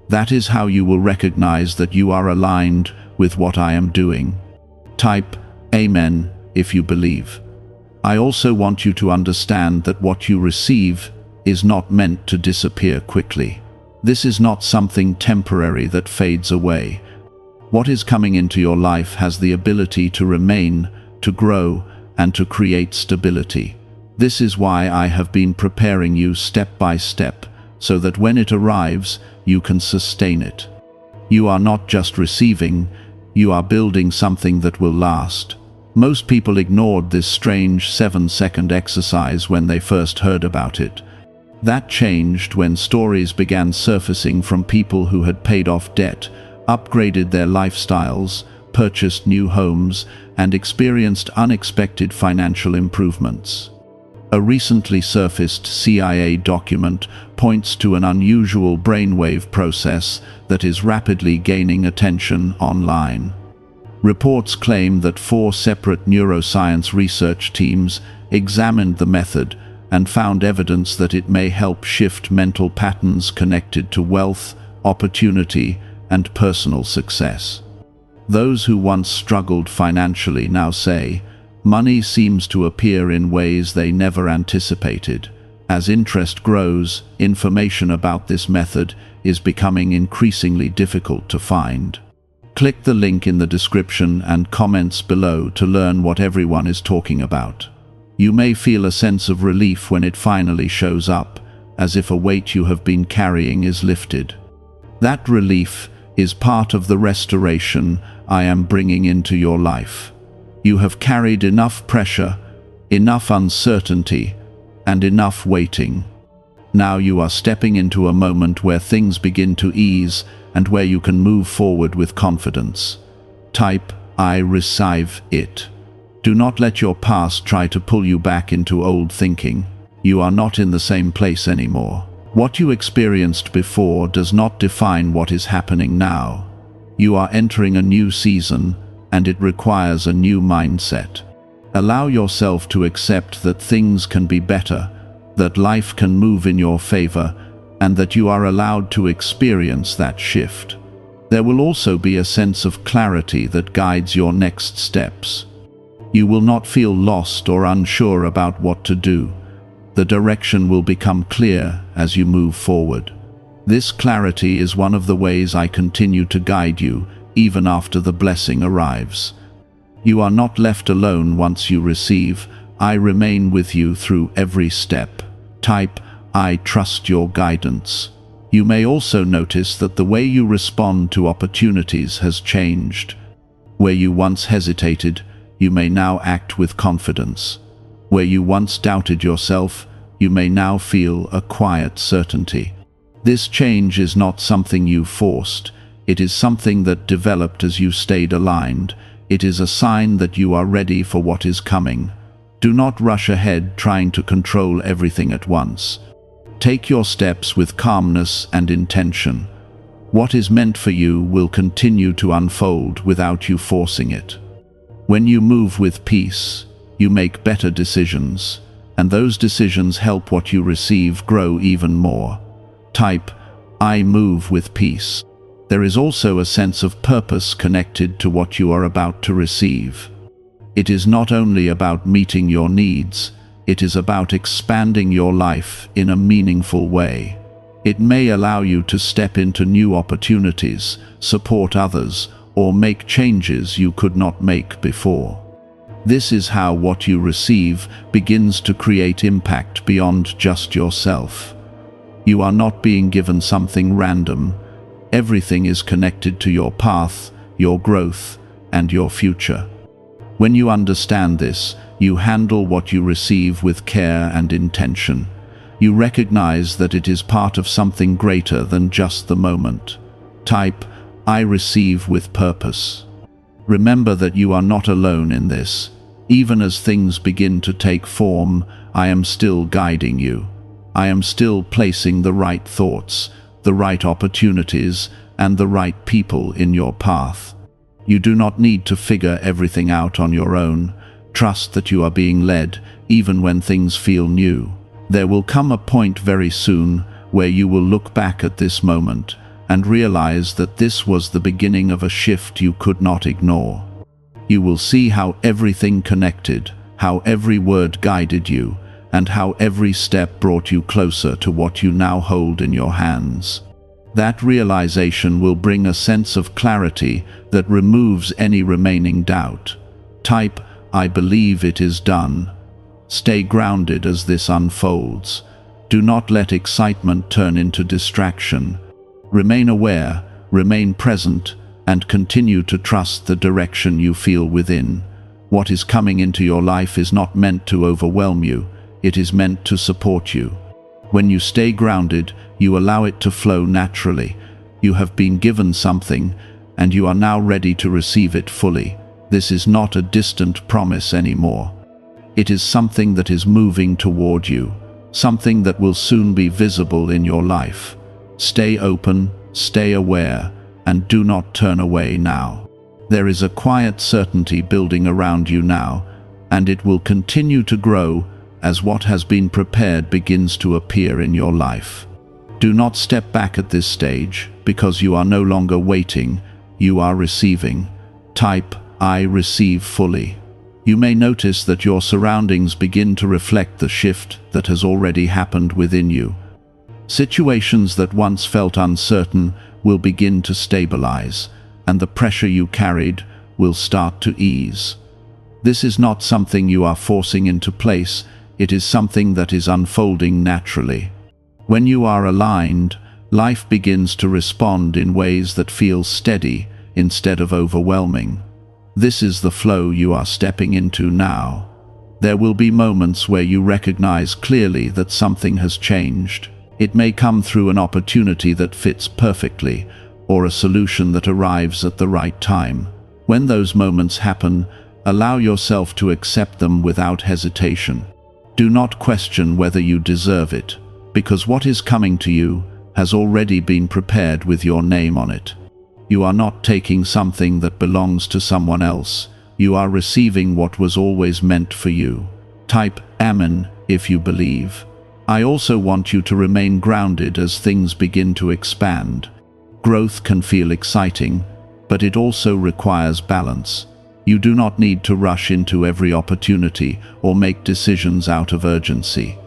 That is how you will recognize that you are aligned with what I am doing. Type Amen if you believe. I also want you to understand that what you receive is not meant to disappear quickly. This is not something temporary that fades away. What is coming into your life has the ability to remain, to grow, and to create stability. This is why I have been preparing you step by step, so that when it arrives, you can sustain it. You are not just receiving, you are building something that will last. Most people ignored this strange 7-second exercise when they first heard about it. That changed when stories began surfacing from people who had paid off debt, upgraded their lifestyles, purchased new homes, and experienced unexpected financial improvements. A recently surfaced CIA document points to an unusual brainwave process that is rapidly gaining attention online. Reports claim that 4 separate neuroscience research teams examined the method and found evidence that it may help shift mental patterns connected to wealth, opportunity, and personal success. Those who once struggled financially now say, money seems to appear in ways they never anticipated. As interest grows, information about this method is becoming increasingly difficult to find. Click the link in the description and comments below to learn what everyone is talking about. You may feel a sense of relief when it finally shows up, as if a weight you have been carrying is lifted. That relief is part of the restoration I am bringing into your life. You have carried enough pressure, enough uncertainty, and enough waiting. Now you are stepping into a moment where things begin to ease and where you can move forward with confidence. Type I receive it. Do not let your past try to pull you back into old thinking. You are not in the same place anymore. What you experienced before does not define what is happening now. You are entering a new season, and it requires a new mindset. Allow yourself to accept that things can be better, that life can move in your favor, and that you are allowed to experience that shift. There will also be a sense of clarity that guides your next steps. You will not feel lost or unsure about what to do. The direction will become clear as you move forward. This clarity is one of the ways I continue to guide you, even after the blessing arrives. You are not left alone once you receive. I remain with you through every step. Type I trust your guidance. You may also notice that the way you respond to opportunities has changed. Where you once hesitated, you may now act with confidence. Where you once doubted yourself, you may now feel a quiet certainty. This change is not something you forced. It is something that developed as you stayed aligned. It is a sign that you are ready for what is coming. Do not rush ahead trying to control everything at once. Take your steps with calmness and intention. What is meant for you will continue to unfold without you forcing it. When you move with peace, you make better decisions, and those decisions help what you receive grow even more. Type I move with peace. There is also a sense of purpose connected to what you are about to receive. It is not only about meeting your needs, it is about expanding your life in a meaningful way. It may allow you to step into new opportunities, support others, or make changes you could not make before. This is how what you receive begins to create impact beyond just yourself. You are not being given something random. Everything is connected to your path, your growth, and your future. When you understand this, you handle what you receive with care and intention. You recognize that it is part of something greater than just the moment. Type I receive with purpose. Remember that you are not alone in this. Even as things begin to take form, I am still guiding you. I am still placing the right thoughts, the right opportunities, and the right people in your path. You do not need to figure everything out on your own. Trust that you are being led, even when things feel new. There will come a point very soon where you will look back at this moment and realize that this was the beginning of a shift you could not ignore. You will see how everything connected, how every word guided you, and how every step brought you closer to what you now hold in your hands. That realization will bring a sense of clarity that removes any remaining doubt. Type, "I believe it is done." Stay grounded as this unfolds. Do not let excitement turn into distraction. Remain aware, remain present, and continue to trust the direction you feel within. What is coming into your life is not meant to overwhelm you, it is meant to support you. When you stay grounded, you allow it to flow naturally. You have been given something, and you are now ready to receive it fully. This is not a distant promise anymore. It is something that is moving toward you, something that will soon be visible in your life. Stay open, stay aware, and do not turn away now. There is a quiet certainty building around you now, and it will continue to grow as what has been prepared begins to appear in your life. Do not step back at this stage, because you are no longer waiting, you are receiving. Type, "I receive fully." You may notice that your surroundings begin to reflect the shift that has already happened within you. Situations that once felt uncertain will begin to stabilize, and the pressure you carried will start to ease. This is not something you are forcing into place, it is something that is unfolding naturally. When you are aligned, life begins to respond in ways that feel steady instead of overwhelming. This is the flow you are stepping into now. There will be moments where you recognize clearly that something has changed. It may come through an opportunity that fits perfectly, or a solution that arrives at the right time. When those moments happen, allow yourself to accept them without hesitation. Do not question whether you deserve it, because what is coming to you has already been prepared with your name on it. You are not taking something that belongs to someone else. You are receiving what was always meant for you. Type Amen if you believe. I also want you to remain grounded as things begin to expand. Growth can feel exciting, but it also requires balance. You do not need to rush into every opportunity or make decisions out of urgency.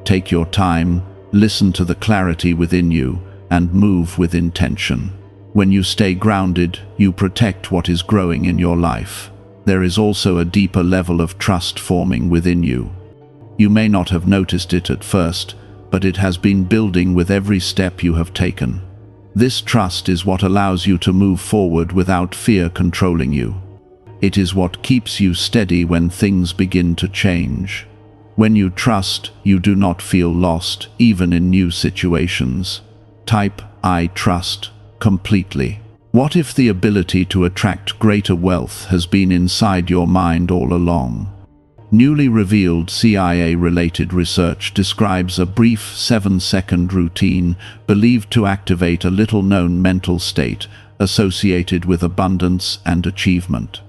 Take your time, listen to the clarity within you, and move with intention. When you stay grounded, you protect what is growing in your life. There is also a deeper level of trust forming within you. You may not have noticed it at first, but it has been building with every step you have taken. This trust is what allows you to move forward without fear controlling you. It is what keeps you steady when things begin to change. When you trust, you do not feel lost, even in new situations. Type, "I trust," completely. What if the ability to attract greater wealth has been inside your mind all along? Newly revealed CIA-related research describes a brief 7-second routine believed to activate a little-known mental state associated with abundance and achievement.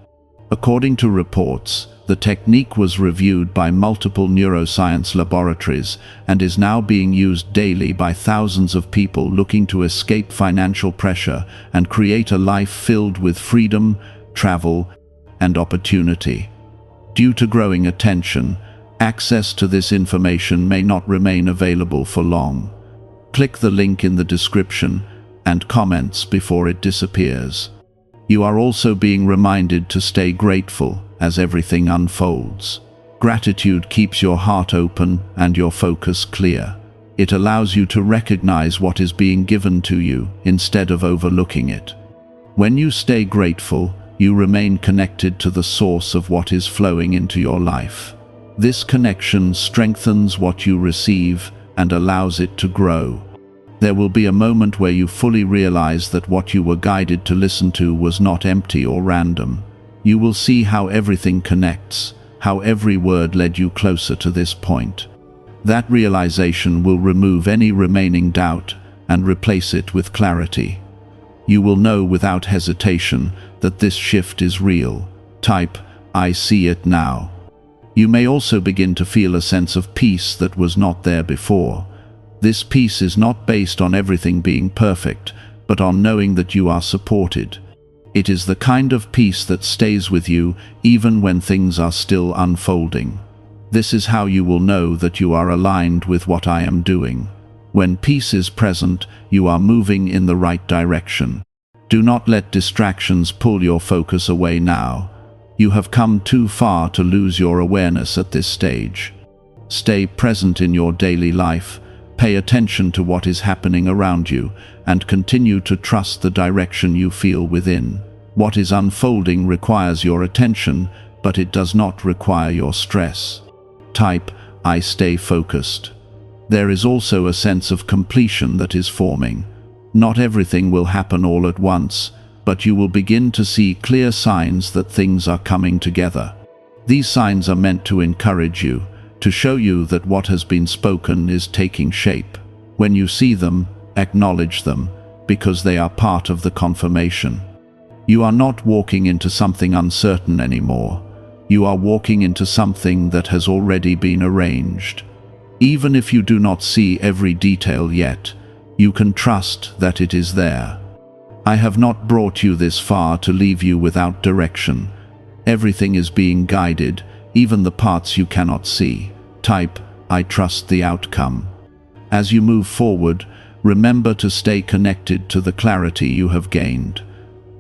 According to reports, the technique was reviewed by multiple neuroscience laboratories and is now being used daily by thousands of people looking to escape financial pressure and create a life filled with freedom, travel, and opportunity. Due to growing attention, access to this information may not remain available for long. Click the link in the description and comments before it disappears. You are also being reminded to stay grateful as everything unfolds. Gratitude keeps your heart open and your focus clear. It allows you to recognize what is being given to you instead of overlooking it. When you stay grateful, you remain connected to the source of what is flowing into your life. This connection strengthens what you receive and allows it to grow. There will be a moment where you fully realize that what you were guided to listen to was not empty or random. You will see how everything connects, how every word led you closer to this point. That realization will remove any remaining doubt and replace it with clarity. You will know without hesitation that this shift is real. Type, "I see it now." You may also begin to feel a sense of peace that was not there before. This peace is not based on everything being perfect, but on knowing that you are supported. It is the kind of peace that stays with you even when things are still unfolding. This is how you will know that you are aligned with what I am doing. When peace is present, you are moving in the right direction. Do not let distractions pull your focus away now. You have come too far to lose your awareness at this stage. Stay present in your daily life, pay attention to what is happening around you, and continue to trust the direction you feel within. What is unfolding requires your attention, but it does not require your stress. Type, "I stay focused." There is also a sense of completion that is forming. Not everything will happen all at once, but you will begin to see clear signs that things are coming together. These signs are meant to encourage you, to show you that what has been spoken is taking shape. When you see them, acknowledge them, because they are part of the confirmation. You are not walking into something uncertain anymore. You are walking into something that has already been arranged. Even if you do not see every detail yet, you can trust that it is there. I have not brought you this far to leave you without direction. Everything is being guided, even the parts you cannot see. Type, "I trust the outcome." As you move forward, remember to stay connected to the clarity you have gained.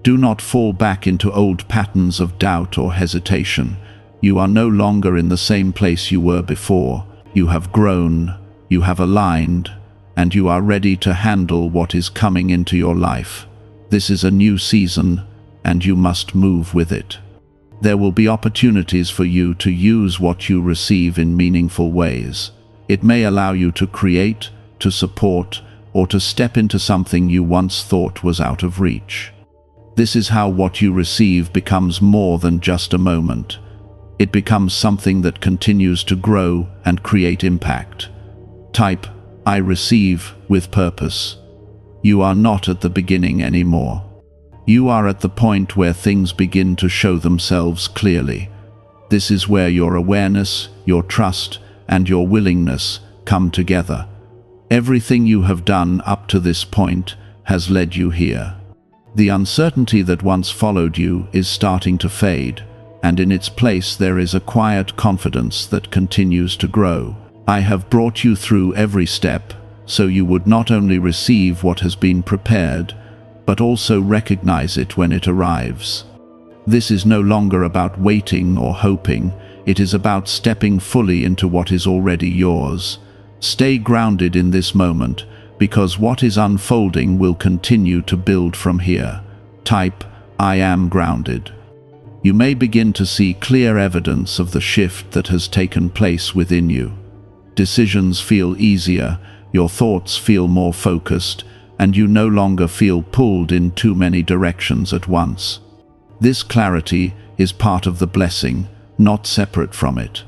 Do not fall back into old patterns of doubt or hesitation. You are no longer in the same place you were before. You have grown, you have aligned, and you are ready to handle what is coming into your life. This is a new season, and you must move with it. There will be opportunities for you to use what you receive in meaningful ways. It may allow you to create, to support, or to step into something you once thought was out of reach. This is how what you receive becomes more than just a moment. It becomes something that continues to grow and create impact. Type, "I receive with purpose." You are not at the beginning anymore. You are at the point where things begin to show themselves clearly. This is where your awareness, your trust, and your willingness come together. Everything you have done up to this point has led you here. The uncertainty that once followed you is starting to fade, and in its place there is a quiet confidence that continues to grow. I have brought you through every step, so you would not only receive what has been prepared, but also recognize it when it arrives. This is no longer about waiting or hoping, it is about stepping fully into what is already yours. Stay grounded in this moment, because what is unfolding will continue to build from here. Type, "I am grounded." You may begin to see clear evidence of the shift that has taken place within you. Decisions feel easier, your thoughts feel more focused, and you no longer feel pulled in too many directions at once. This clarity is part of the blessing, not separate from it.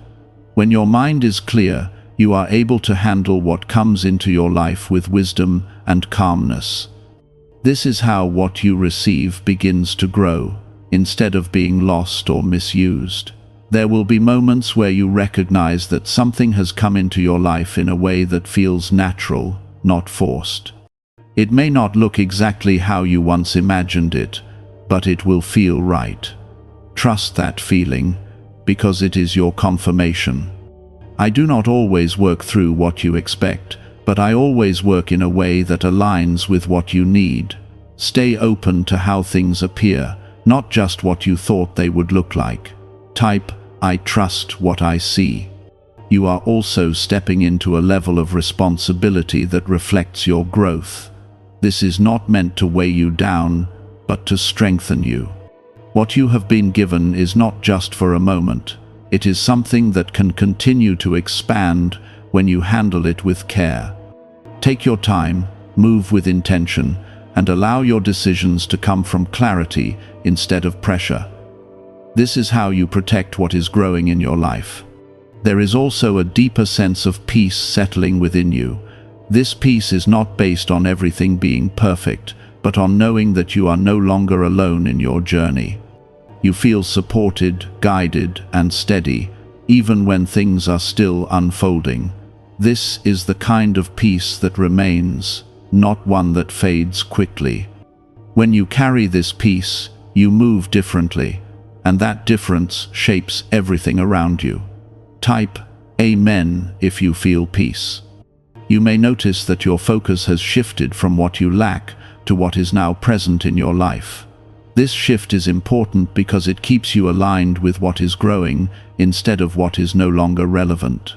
When your mind is clear, you are able to handle what comes into your life with wisdom and calmness. This is how what you receive begins to grow, instead of being lost or misused. There will be moments where you recognize that something has come into your life in a way that feels natural, not forced. It may not look exactly how you once imagined it, but it will feel right. Trust that feeling, because it is your confirmation. I do not always work through what you expect, but I always work in a way that aligns with what you need. Stay open to how things appear, not just what you thought they would look like. Type, "I trust what I see." You are also stepping into a level of responsibility that reflects your growth. This is not meant to weigh you down, but to strengthen you. What you have been given is not just for a moment. It is something that can continue to expand when you handle it with care. Take your time, move with intention, and allow your decisions to come from clarity instead of pressure. This is how you protect what is growing in your life. There is also a deeper sense of peace settling within you. This peace is not based on everything being perfect, but on knowing that you are no longer alone in your journey. You feel supported, guided, and steady, even when things are still unfolding. This is the kind of peace that remains, not one that fades quickly. When you carry this peace, you move differently, and that difference shapes everything around you. Type Amen if you feel peace. You may notice that your focus has shifted from what you lack to what is now present in your life. This shift is important because it keeps you aligned with what is growing instead of what is no longer relevant.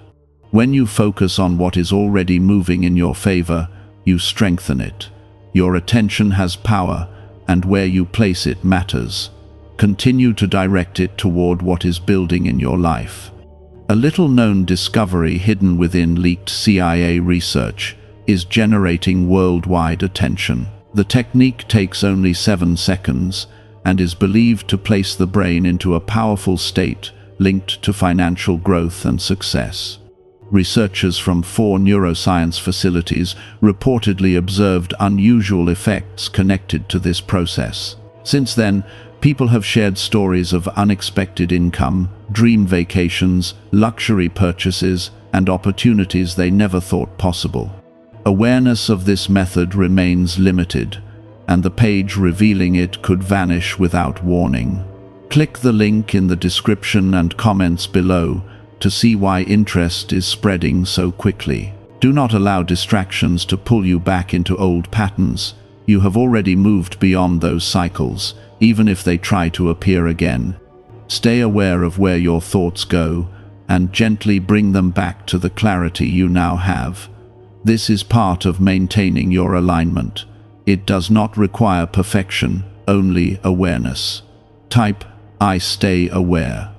When you focus on what is already moving in your favor, you strengthen it. Your attention has power, and where you place it matters. Continue to direct it toward what is building in your life. A little-known discovery hidden within leaked CIA research is generating worldwide attention. The technique takes only 7 seconds and is believed to place the brain into a powerful state linked to financial growth and success. Researchers from 4 neuroscience facilities reportedly observed unusual effects connected to this process. Since then, people have shared stories of unexpected income, dream vacations, luxury purchases, and opportunities they never thought possible. Awareness of this method remains limited, and the page revealing it could vanish without warning. Click the link in the description and comments below to see why interest is spreading so quickly. Do not allow distractions to pull you back into old patterns. You have already moved beyond those cycles, even if they try to appear again. Stay aware of where your thoughts go, and gently bring them back to the clarity you now have. This is part of maintaining your alignment. It does not require perfection, only awareness. Type I stay aware.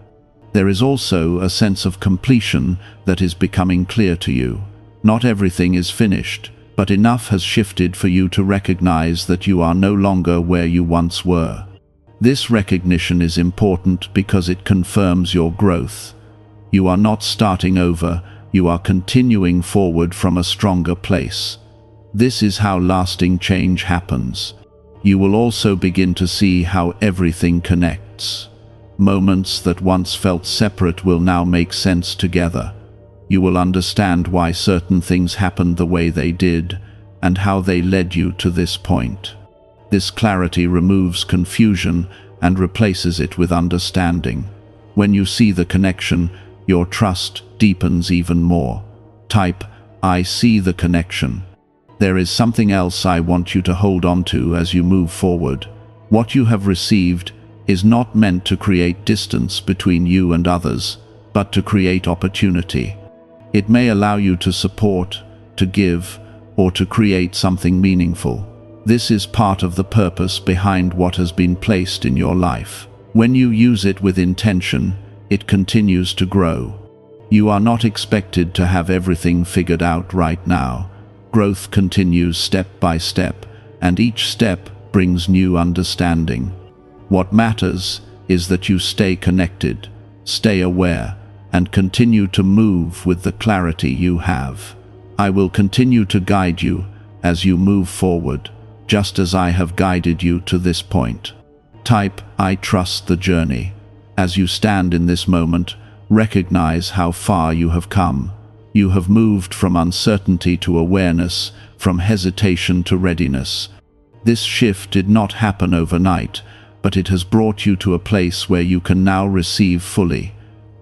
There is also a sense of completion that is becoming clear to you. Not everything is finished, but enough has shifted for you to recognize that you are no longer where you once were. This recognition is important because it confirms your growth. You are not starting over, you are continuing forward from a stronger place. This is how lasting change happens. You will also begin to see how everything connects. Moments that once felt separate will now make sense together. You will understand why certain things happened the way they did, and how they led you to this point. This clarity removes confusion and replaces it with understanding. When you see the connection, your trust deepens even more. Type I see the connection. There is something else I want you to hold on to as you move forward. What you have received is not meant to create distance between you and others, but to create opportunity. It may allow you to support, to give, or to create something meaningful. This is part of the purpose behind what has been placed in your life. When you use it with intention, it continues to grow. You are not expected to have everything figured out right now. Growth continues step by step, and each step brings new understanding. What matters is that you stay connected, stay aware, and continue to move with the clarity you have. I will continue to guide you as you move forward, just as I have guided you to this point. Type I trust the journey. As you stand in this moment, recognize how far you have come. You have moved from uncertainty to awareness, from hesitation to readiness. This shift did not happen overnight, but it has brought you to a place where you can now receive fully.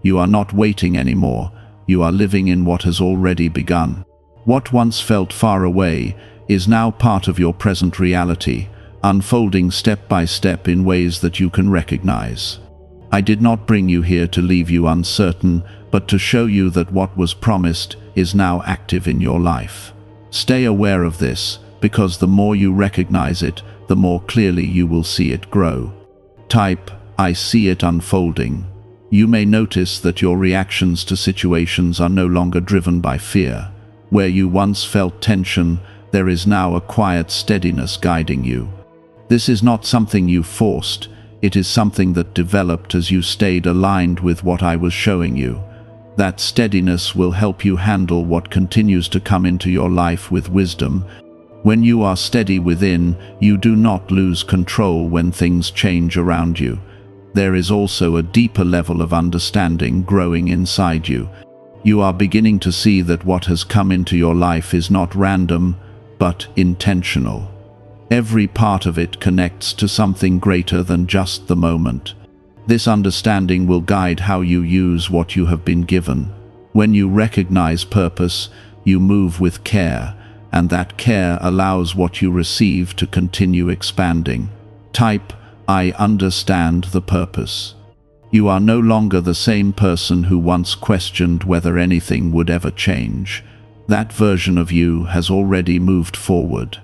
You are not waiting anymore. You are living in what has already begun. What once felt far away is now part of your present reality, unfolding step by step in ways that you can recognize. I did not bring you here to leave you uncertain, but to show you that what was promised is now active in your life. Stay aware of this, because the more you recognize it, the more clearly you will see it grow. Type I see it unfolding. You may notice that your reactions to situations are no longer driven by fear. Where you once felt tension, there is now a quiet steadiness guiding you. This is not something you forced, It is something that developed as you stayed aligned with what I was showing you. That steadiness will help you handle what continues to come into your life with wisdom. When you are steady within, you do not lose control when things change around you. There is also a deeper level of understanding growing inside you. You are beginning to see that what has come into your life is not random, but intentional. Every part of it connects to something greater than just the moment. This understanding will guide how you use what you have been given. When you recognize purpose, you move with care, and that care allows what you receive to continue expanding. Type, I understand the purpose. You are no longer the same person who once questioned whether anything would ever change. That version of you has already moved forward.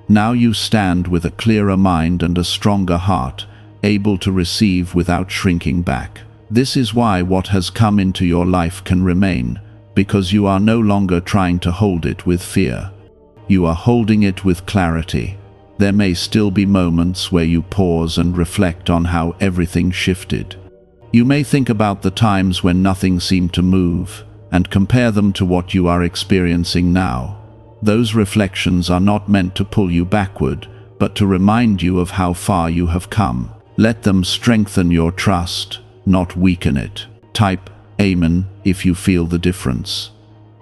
Now you stand with a clearer mind and a stronger heart, able to receive without shrinking back. This is why what has come into your life can remain, because you are no longer trying to hold it with fear. You are holding it with clarity. There may still be moments where you pause and reflect on how everything shifted. You may think about the times when nothing seemed to move, and compare them to what you are experiencing now. Those reflections are not meant to pull you backward, but to remind you of how far you have come. Let them strengthen your trust, not weaken it. Type Amen if you feel the difference.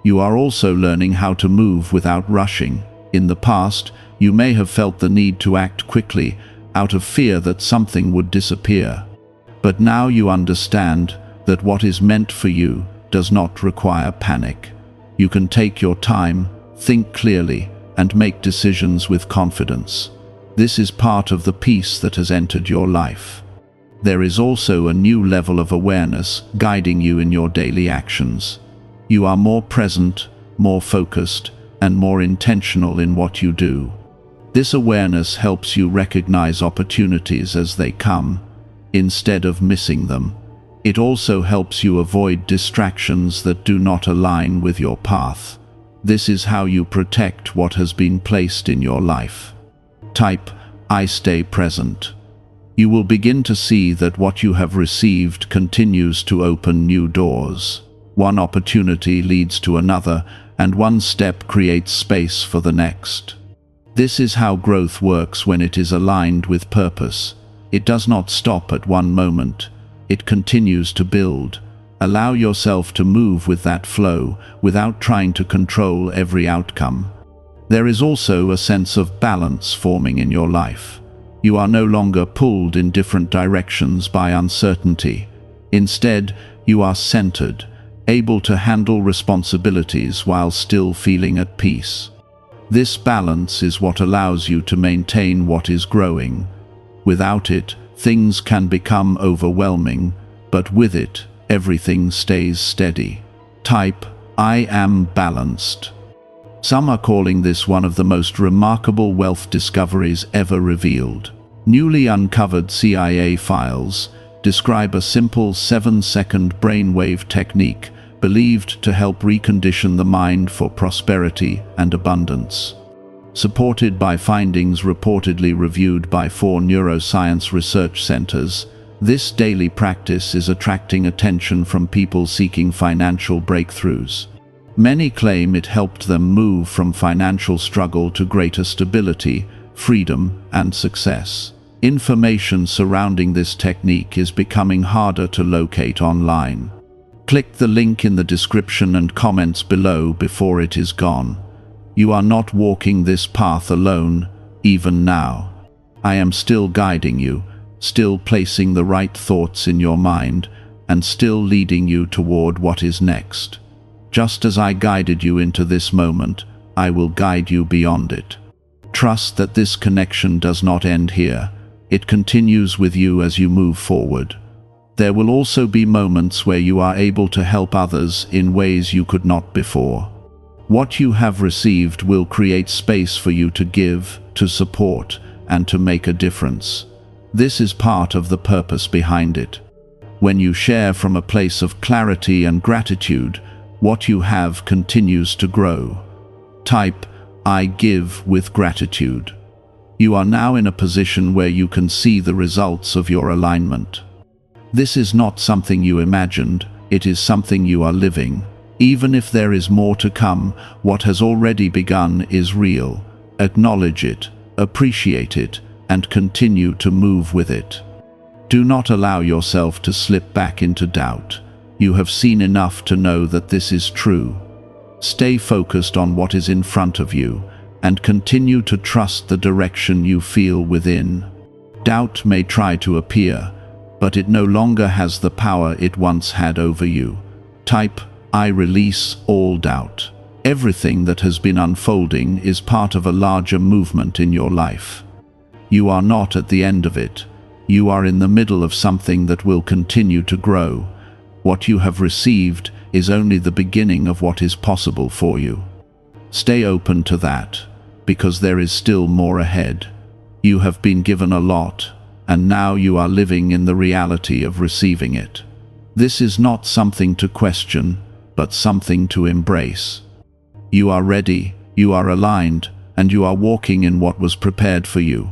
You are also learning how to move without rushing. In the past, you may have felt the need to act quickly, out of fear that something would disappear. But now you understand that what is meant for you does not require panic. You can take your time, think clearly, and make decisions with confidence. This is part of the peace that has entered your life. There is also a new level of awareness guiding you in your daily actions. You are more present, more focused, and more intentional in what you do. This awareness helps you recognize opportunities as they come, instead of missing them. It also helps you avoid distractions that do not align with your path. This is how you protect what has been placed in your life. Type, I stay present. You will begin to see that what you have received continues to open new doors. One opportunity leads to another, and one step creates space for the next. This is how growth works when it is aligned with purpose. It does not stop at one moment. It continues to build. Allow yourself to move with that flow without trying to control every outcome. There is also a sense of balance forming in your life. You are no longer pulled in different directions by uncertainty. Instead, you are centered, able to handle responsibilities while still feeling at peace. This balance is what allows you to maintain what is growing. Without it, things can become overwhelming, but with it, everything stays steady. Type, I am balanced. Some are calling this one of the most remarkable wealth discoveries ever revealed. Newly uncovered CIA files describe a simple 7-second brainwave technique believed to help recondition the mind for prosperity and abundance. Supported by findings reportedly reviewed by 4 neuroscience research centers, this daily practice is attracting attention from people seeking financial breakthroughs. Many claim it helped them move from financial struggle to greater stability, freedom, and success. Information surrounding this technique is becoming harder to locate online. Click the link in the description and comments below before it is gone. You are not walking this path alone, even now. I am still guiding you, still placing the right thoughts in your mind, and still leading you toward what is next. Just as I guided you into this moment, I will guide you beyond it. Trust that this connection does not end here. It continues with you as you move forward. There will also be moments where you are able to help others in ways you could not before. What you have received will create space for you to give, to support, and to make a difference. This is part of the purpose behind it. When you share from a place of clarity and gratitude, what you have continues to grow. Type, I give with gratitude. You are now in a position where you can see the results of your alignment. This is not something you imagined, it is something you are living. Even if there is more to come, what has already begun is real. Acknowledge it, appreciate it, and continue to move with it. Do not allow yourself to slip back into doubt. You have seen enough to know that this is true. Stay focused on what is in front of you, and continue to trust the direction you feel within. Doubt may try to appear, but it no longer has the power it once had over you. Type, I release all doubt. Everything that has been unfolding is part of a larger movement in your life. You are not at the end of it. You are in the middle of something that will continue to grow. What you have received is only the beginning of what is possible for you. Stay open to that, because there is still more ahead. You have been given a lot, and now you are living in the reality of receiving it. This is not something to question, but something to embrace. You are ready, you are aligned, and you are walking in what was prepared for you.